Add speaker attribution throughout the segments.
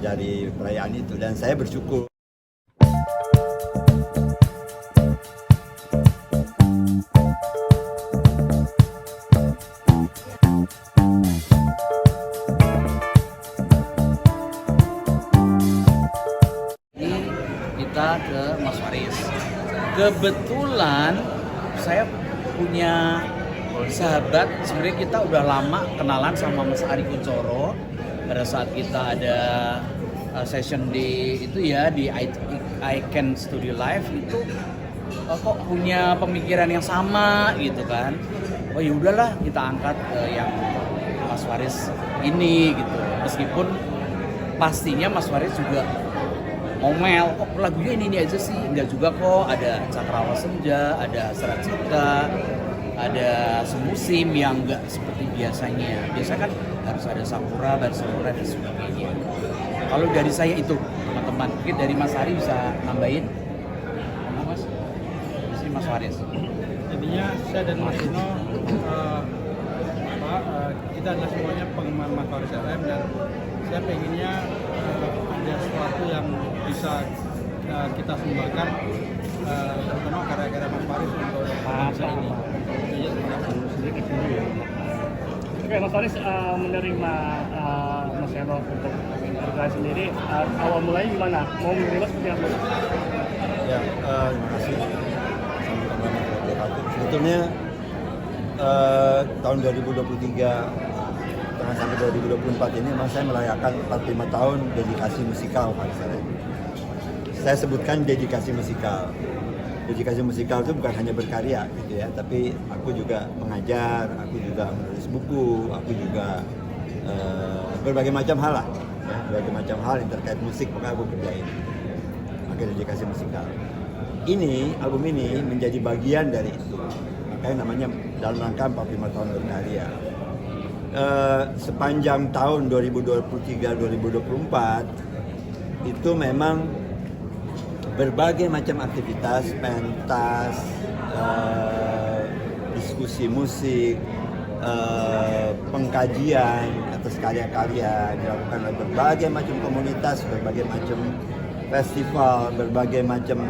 Speaker 1: dari perayaan itu, dan saya bersyukur.
Speaker 2: Kita ke Mas Faris. Kebetulan saya punya sahabat, sebenarnya kita udah lama kenalan sama Mas Ari Kuncoro. Pada saat kita ada session di itu ya di Icon Studio Live itu kok punya pemikiran yang sama gitu kan. Oh ya udahlah kita angkat yang Mas Faris ini gitu. Meskipun pastinya Mas Faris juga ngomel, kok lagunya ini aja sih, enggak juga kok, ada Cakrawala Senja, ada Serat Cinta, ada Semusim yang enggak seperti biasanya. Biasanya kan harus ada Sakura, Barcelona dan sebagainya. Kalau dari saya itu teman-teman, mungkin dari Mas Ari bisa nambahin, Mas? Di sini Mas Faris.
Speaker 3: Jadinya saya dan Mas Dino kita adalah semuanya penggemar Mas Faris RM, dan saya pengennya ada sesuatu yang bisa kita sumbangkan, terutama karya-karya Mas Faris untuk bangsa ini.
Speaker 4: Oke, Mas Faris menerima Mas Eno untuk bergerak sendiri, awal mulanya gimana? Mau menerima seperti apa?
Speaker 1: Ya, terima kasih. Assalamualaikum warahmatullahi wabarakatuh. Sebetulnya tahun 2023 sampai 2024 ini memang saya merayakan 45 tahun dedikasi musikal Faris RM. Saya sebutkan dedikasi musikal. Dedikasi musikal itu bukan hanya berkarya gitu ya, tapi aku juga mengajar, aku juga menulis buku, aku juga berbagai macam hal lah, ya, berbagai macam hal yang terkait musik maka aku kerjain. Maka dedikasi musikal. Ini album ini menjadi bagian dari itu. Makanya namanya dalam rangka 45 tahun berkarya. Sepanjang tahun 2023-2024 itu memang berbagai macam aktivitas, pentas, diskusi musik, pengkajian atas karya-karya dilakukan oleh berbagai macam komunitas, berbagai macam festival, berbagai macam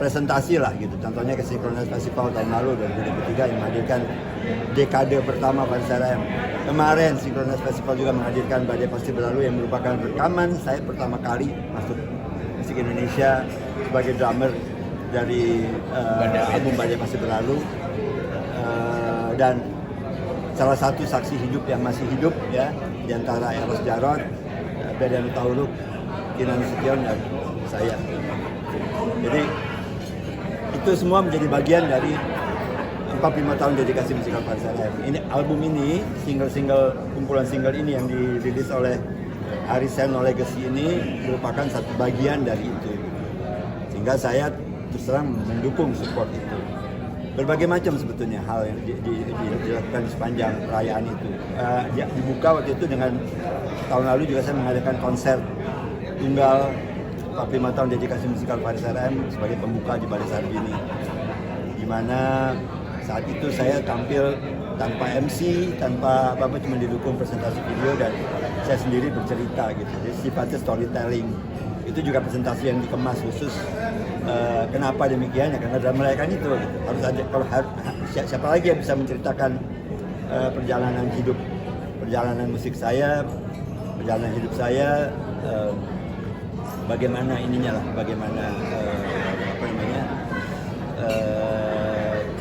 Speaker 1: presentasi lah gitu. Contohnya ke Synchronize Festival tahun lalu 2023 yang menghadirkan dekade pertama Faris RM. Kemarin Synchronize Festival juga menghadirkan Badai Pasti Berlalu yang merupakan rekaman saya pertama kali masuk musik Indonesia sebagai drummer dari album Badai Pasti Berlalu, dan salah satu saksi hidup yang masih hidup ya di antara Eros Jarot, Bediano Tahuruk, Kinan Sution dan saya. Jadi itu semua menjadi bagian dari 45 tahun dedikasi musikal Faris RM. Ini album ini, single-single, kumpulan single ini yang dirilis oleh Ari Seno Legacy ini merupakan satu bagian dari itu. Sehingga saya terus terang mendukung support itu. Berbagai macam sebetulnya hal yang dilakukan sepanjang perayaan itu. Dibuka waktu itu dengan tahun lalu juga saya mengadakan konser tunggal 45 tahun dedikasi musikal Faris RM sebagai pembuka di Balai Sarbini, di mana saat itu saya tampil tanpa MC, tanpa apa-apa, cuma didukung presentasi video dan saya sendiri bercerita gitu. Jadi sifatnya storytelling. Itu juga presentasi yang dikemas khusus. Kenapa demikian? Ya karena dalam merayakan itu gitu. Harus ada, kalau siapa lagi yang bisa menceritakan perjalanan hidup, perjalanan musik saya, perjalanan hidup saya, bagaimana ininya lah, bagaimana apa namanya,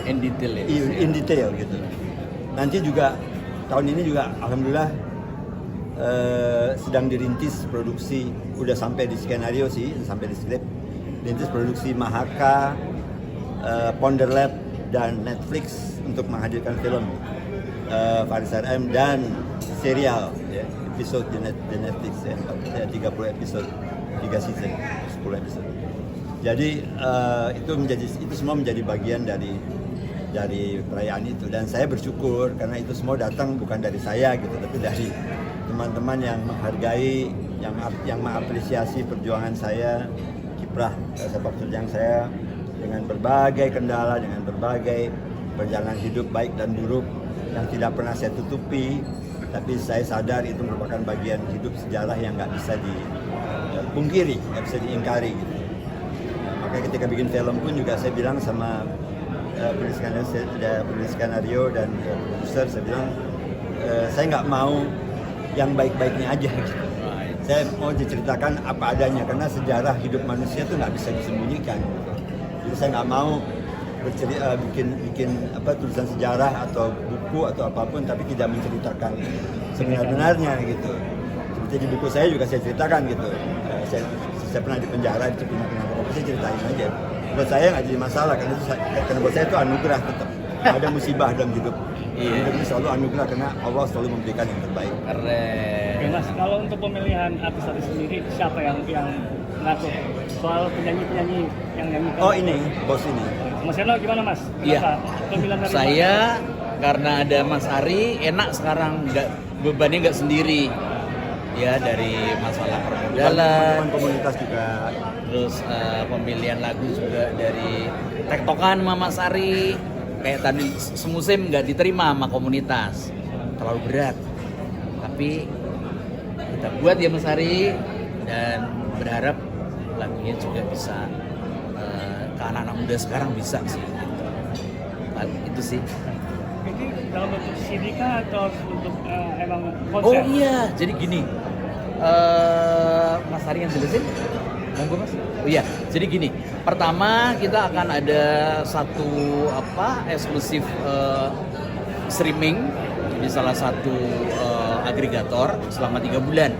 Speaker 2: In detail ya?
Speaker 1: in detail gitu. Nanti juga tahun ini juga alhamdulillah sedang dirintis produksi, udah sampai di skenario sih, sampai di skrip, dirintis produksi Mahaka, Ponder Lab dan Netflix untuk menghadirkan film Faris RM dan serial ya, episode di Netflix ya, 30 episode, 3 season, 10 episode. Jadi itu semua menjadi bagian dari perayaan itu, dan saya bersyukur karena itu semua datang bukan dari saya gitu, tapi dari teman-teman yang menghargai, yang mengapresiasi perjuangan saya, kiprah sepak terjang saya dengan berbagai kendala, dengan berbagai perjalanan hidup baik dan buruk yang tidak pernah saya tutupi, tapi saya sadar itu merupakan bagian hidup sejarah yang nggak bisa dipungkiri, nggak bisa diingkari gitu. Maka ketika bikin film pun juga saya bilang sama penulis skenario dan produser, saya bilang saya nggak mau yang baik-baiknya aja gitu. Saya mau diceritakan apa adanya karena sejarah hidup manusia itu nggak bisa disembunyikan. Jadi saya nggak mau bikin tulisan sejarah atau buku atau apapun tapi tidak menceritakan sebenar-benarnya gitu. Seperti di buku saya juga saya ceritakan gitu. Saya pernah di penjara, di Cipinang kenapa saya ceritain aja. Buat saya nggak jadi masalah karena buat saya itu anugerah tetap. Ada musibah dalam hidup. Hidup ini selalu anugerah karena Allah selalu memberikan yang terbaik.
Speaker 2: Keren.
Speaker 4: Oke Mas, kalau untuk pemilihan artis sendiri siapa yang ngatur soal penyanyi yang nyanyikan?
Speaker 1: Oh ini, bos ini.
Speaker 4: Mas Eno gimana Mas?
Speaker 2: Iya.
Speaker 4: Pemilihan dari
Speaker 2: Saya karena ada Mas Ari enak sekarang, bebannya nggak sendiri. Ya dari masalah permodalan,
Speaker 1: Komunitas juga.
Speaker 2: terus pemilihan lagu juga dari tektokan sama Mas Ari. Kayak tadi semusim nggak diterima sama komunitas, terlalu berat. Tapi kita buat ya Mas Ari dan berharap lagunya juga bisa ke anak-anak muda sekarang bisa sih. Itu sih.
Speaker 4: Ini dalam bentuk CD kah atau untuk emang
Speaker 2: Oh
Speaker 4: konser?
Speaker 2: iya, jadi gini, Mas Ari yang jelasin, monggo Mas. Oh iya, jadi gini. Pertama kita akan ada satu eksklusif streaming di salah satu agregator selama 3 bulan.